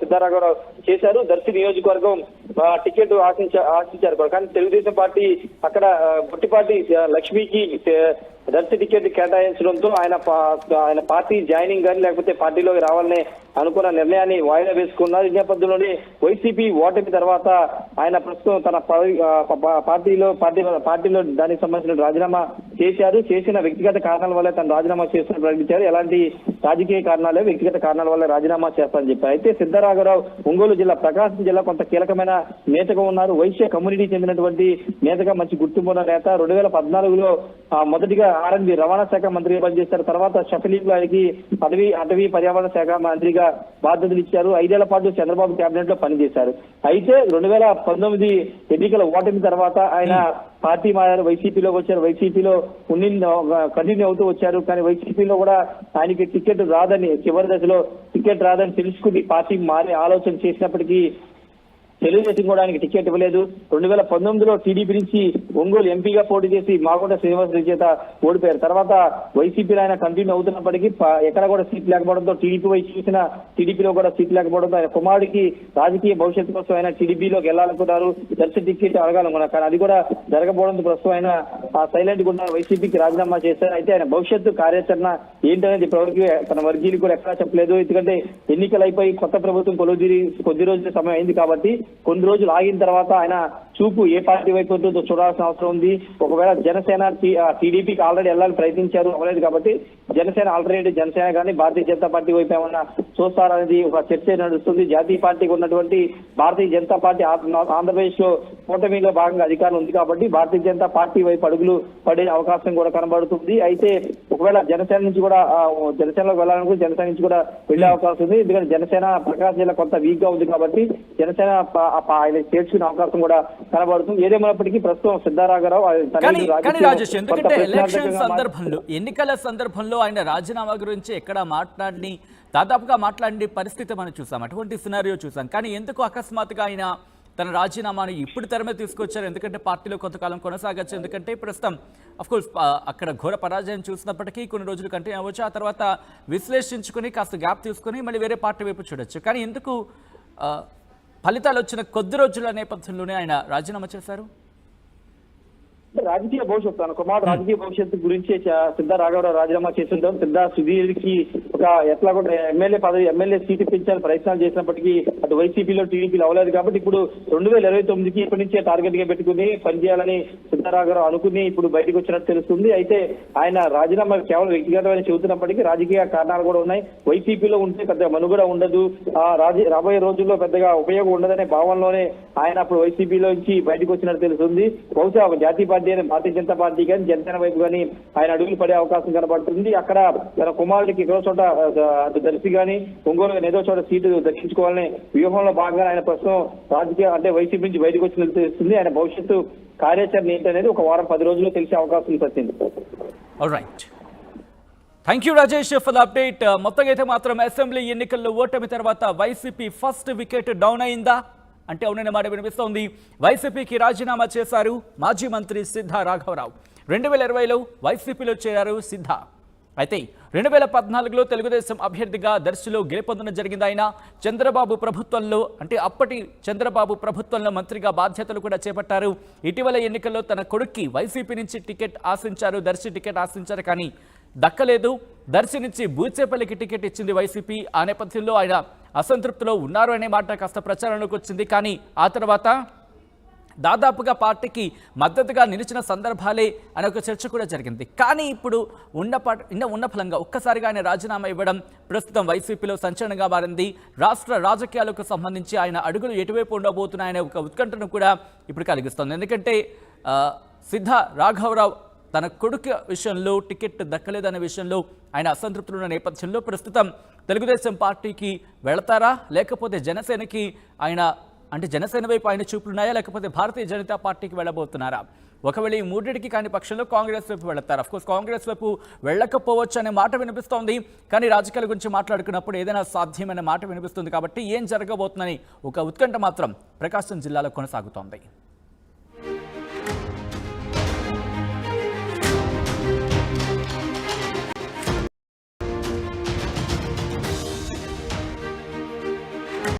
సిద్ధారాఘవరావు చేశారు. దర్శి నియోజకవర్గం టికెట్ ఆశించారు కానీ తెలుగుదేశం పార్టీ అక్కడ బొట్టిపాటి లక్ష్మికి దర్శి టికెట్ కేటాయించడంతో ఆయన పార్టీ జాయినింగ్ కానీ లేకపోతే పార్టీలోకి రావాలనే అనుకున్న నిర్ణయాన్ని వాయిదా వేసుకున్నారు. ఈ నేపథ్యంలోనే వైసీపీ ఓటమి తర్వాత ఆయన ప్రస్తుతం తన పార్టీలో దానికి సంబంధించిన రాజీనామా చేశారు. చేసిన వ్యక్తిగత కారణాల వల్ల తను రాజీనామా చేస్తున్నట్టు ప్రకటించారు. ఎలాంటి రాజకీయ కారణాలే వ్యక్తిగత కారణాల వల్ల రాజీనామా చేస్తారని చెప్పారు. అయితే సిద్ధారాఘవరావు ఒంగోలు జిల్లా ప్రకాశం జిల్లా కొంత కీలకమైన నేతగా ఉన్నారు. వైశ్య కమ్యూనిటీ చెందినటువంటి నేతగా మంచి గుర్తింపున్న నేత. 2014లో మొదటిగా ఆర్ఎండ్బి రవాణా శాఖ మంత్రిగా పనిచేశారు. తర్వాత షఫలీలో ఆయనకి అటవీ పర్యావరణ శాఖ మంత్రిగా బాధ్యతలు ఇచ్చారు. 5 ఏళ్ల పాటు చంద్రబాబు కేబినెట్ లో పనిచేశారు. అయితే 2019 ఎన్నికల ఓటమి తర్వాత ఆయన పార్టీ మారారు. వైసీపీలోకి వచ్చారు. వైసీపీలో కంటిన్యూ అవుతూ వచ్చారు. కానీ వైసీపీలో కూడా ఆయనకి టికెట్ రాదని, చివరి దశలో టికెట్ రాదని తెలుసుకుని పార్టీ మారే ఆలోచన చేసినప్పటికీ తెలుగుదేశం కూడా ఆయనకి టికెట్ ఇవ్వలేదు. 2019లో టీడీపీ నుంచి ఒంగోలు ఎంపీగా పోటీ చేసి మాగుంట శ్రీనివాసరెడ్డి చేత ఓడిపోయారు. తర్వాత వైసీపీలో ఆయన కంటిన్యూ అవుతున్నప్పటికీ ఎక్కడ కూడా సీట్ లేకపోవడంతో టీడీపీ వైపు చూసిన టీడీపీలో కూడా సీట్ లేకపోవడంతో ఆయన కుమారుడికి రాజకీయ భవిష్యత్తు కోసం ఆయన టీడీపీలోకి వెళ్లాలనుకున్నారు. దర్శి టికెట్ అడగాలనుకున్నారు. కానీ అది కూడా జరగకపోవడంతో ప్రస్తుతం ఆయన సైలెంట్ గా ఉన్న వైసీపీకి రాజీనామా చేశారు. అయితే ఆయన భవిష్యత్తు కార్యాచరణ ఏంటనేది ఇప్పటివరకు తన వర్గీయులు కూడా ఎక్కడా చెప్పలేదు. ఎందుకంటే ఎన్నికలు అయిపోయి కొత్త ప్రభుత్వం కొద్ది రోజుల సమయం అయింది కాబట్టి కొన్ని రోజులు ఆగిన తర్వాత ఆయన చూపు ఏ పార్టీ వైపు ఉంటుందో చూడాల్సిన అవసరం ఉంది. ఒకవేళ జనసేన టీడీపీకి ఆల్రెడీ వెళ్ళాలని ప్రయత్నించారు, అవ్వలేదు కాబట్టి జనసేన ఆల్టర్నేటివ్ జనసేన కానీ భారతీయ జనతా పార్టీ వైపు ఏమన్నా చూస్తారనేది ఒక చర్చ నడుస్తుంది. జాతీయ పార్టీకి ఉన్నటువంటి భారతీయ జనతా పార్టీ ఆంధ్రప్రదేశ్ లో కూటమిలో భాగంగా అధికారం ఉంది కాబట్టి భారతీయ జనతా పార్టీ వైపు అడుగులు పడే అవకాశం కూడా కనబడుతుంది. అయితే ఒకవేళ జనసేన నుంచి కూడా జనసేనలోకి వెళ్ళాలనుకుంటే జనసేన నుంచి కూడా వెళ్లే అవకాశం ఉంది. ఎందుకంటే జనసేన ప్రకాశం జిల్లా కొంత వీక్ గా ఉంది కాబట్టి జనసేన ఆయన చేర్చుకునే అవకాశం కూడా కనబడుతుంది. ఏదేమైనప్పటికీ ప్రస్తుతం సిద్ధారాఘవరావు ఎన్నికల సందర్భంలో ఆయన రాజీనామా గురించి ఎక్కడ దాదాపుగా మాట్లాడిన పరిస్థితి మనం చూసాం, అటువంటి సినారియో చూసాం. కానీ ఎందుకు అకస్మాత్తుగా ఆయన తన రాజీనామాను ఇప్పుడు తెరమే తీసుకొచ్చారు? ఎందుకంటే పార్టీలో కొంతకాలం కొనసాగచ్చు. ఎందుకంటే ప్రస్తుతం అఫ్కోర్స్ అక్కడ ఘోర పరాజయం చూసినప్పటికీ కొన్ని రోజులు కంటిన్యూ అవ్వచ్చు. ఆ తర్వాత విశ్లేషించుకుని కాస్త గ్యాప్ తీసుకుని మళ్ళీ వేరే పార్టీ వైపు చూడొచ్చు. కానీ ఎందుకు ఫలితాలు వచ్చిన కొద్ది రోజుల నేపథ్యంలోనే ఆయన రాజీనామా చేశారు? రాజకీయ భవిష్యత్తు తన కుమారుడు రాజకీయ భవిష్యత్తు గురించి సిద్ధారాఘవరావు రాజీనామా చేస్తుంటాం. సుధీర్కి ఒక ఎట్లా కూడా ఎమ్మెల్యే సీట్ ఇప్పించాలని ప్రయత్నాలు చేసినప్పటికీ అటు వైసీపీలో టీడీపీలో అవ్వలేదు కాబట్టి ఇప్పుడు 2029కి ఇప్పటి నుంచే టార్గెట్ గా పెట్టుకుని పనిచేయాలని సిద్ధారాఘవరావు అనుకుని ఇప్పుడు బయటకు వచ్చినట్టు తెలుస్తుంది. అయితే ఆయన రాజీనామా కేవలం వ్యక్తిగతమైన చెబుతున్నప్పటికీ రాజకీయ కారణాలు కూడా ఉన్నాయి. వైసీపీలో ఉంటే పెద్దగా మనుగడ ఉండదు, రాబోయే రోజుల్లో పెద్దగా ఉపయోగం ఉండదనే భావనలోనే ఆయన అప్పుడు వైసీపీలో నుంచి బయటకు వచ్చినట్టు తెలుస్తుంది. బహుశా ఒక జాతీయ పార్టీ భారతీయ జనతా పార్టీ కానీ జనసేన వైపు కానీ ఆయన అడుగులు పడే అవకాశం కనబడుతుంది. అక్కడ తన కుమారుడికి ఏదో చోట అటు దర్శి కానీ ఒంగోలు ఏదో చోట సీటు దక్కించుకోవాలనే వ్యూహంలో భాగంగా ఆయన ప్రస్తుతం రాజకీయ అంటే వైసీపీ నుంచి బయటకు వచ్చినట్టు తెలుస్తుంది. ఆయన భవిష్యత్తు కార్యాచరణ ఏంటనేది ఒక వారం 10 రోజుల్లో తెలిసే అవకాశం వచ్చింది. Thank you Rajesh for the update. మొత్తంగా అయితే మాత్రం అసెంబ్లీ ఎన్నికల్లో ఓటమి తర్వాత వైసీపీ ఫస్ట్ వికెట్ డౌన్ అయిందా అంటే అవుననే మాట వినిపిస్తోంది. వైసీపీకి రాజీనామా చేశారు మాజీ మంత్రి సిద్ధారాఘవరావు. 2020లో వైసీపీలో చేరారు సిద్ధ. అయితే 2014లో తెలుగుదేశం అభ్యర్థిగా దర్శిలో గెలుపొందడం జరిగింది. ఆయన చంద్రబాబు ప్రభుత్వంలో అంటే అప్పటి చంద్రబాబు ప్రభుత్వంలో మంత్రిగా బాధ్యతలు కూడా చేపట్టారు. ఇటీవల ఎన్నికల్లో తన కొడుక్కి వైసీపీ నుంచి టికెట్ ఆశించారు, దర్శి టికెట్ ఆశించారు, కానీ దక్కలేదు. దర్శి నుంచి బూచేపల్లికి టికెట్ ఇచ్చింది వైసీపీ. ఆ నేపథ్యంలో ఆయన అసంతృప్తిలో ఉన్నారు అనే మాట కాస్త ప్రచారంలోకి వచ్చింది. కానీ ఆ తర్వాత దాదాపుగా పార్టీకి మద్దతుగా నిలిచిన సందర్భాలే అనే ఒక చర్చ కూడా జరిగింది. కానీ ఇప్పుడు ఉన్న ఫలంగా ఒక్కసారిగా ఆయన రాజీనామా ఇవ్వడం ప్రస్తుతం వైసీపీలో సంచలనంగా మారింది. రాష్ట్ర రాజకీయాలకు సంబంధించి ఆయన అడుగులు ఎటువైపు ఉండబోతున్నాయనే ఒక ఉత్కంఠను కూడా ఇప్పుడు కలిగిస్తుంది. ఎందుకంటే సిద్ధారాఘవరావు తన కొడుకు విషయంలో టికెట్ దక్కలేదనే విషయంలో ఆయన అసంతృప్తులు ఉన్న నేపథ్యంలో ప్రస్తుతం తెలుగుదేశం పార్టీకి వెళతారా లేకపోతే జనసేనకి ఆయన అంటే జనసేన వైపు ఆయన చూపులున్నాయా లేకపోతే భారతీయ జనతా పార్టీకి వెళ్ళబోతున్నారా? ఒకవేళ ఈ మూడింటికి కాని పక్షంలో కాంగ్రెస్ వైపు వెళతారు. అఫ్కోర్స్ కాంగ్రెస్ వైపు వెళ్ళకపోవచ్చు అనే మాట వినిపిస్తోంది. కానీ రాజకీయాల గురించి మాట్లాడుకున్నప్పుడు ఏదైనా సాధ్యమైన మాట వినిపిస్తుంది కాబట్టి ఏం జరగబోతుందని ఒక ఉత్కంఠ మాత్రం ప్రకాశం జిల్లాలో కొనసాగుతోంది.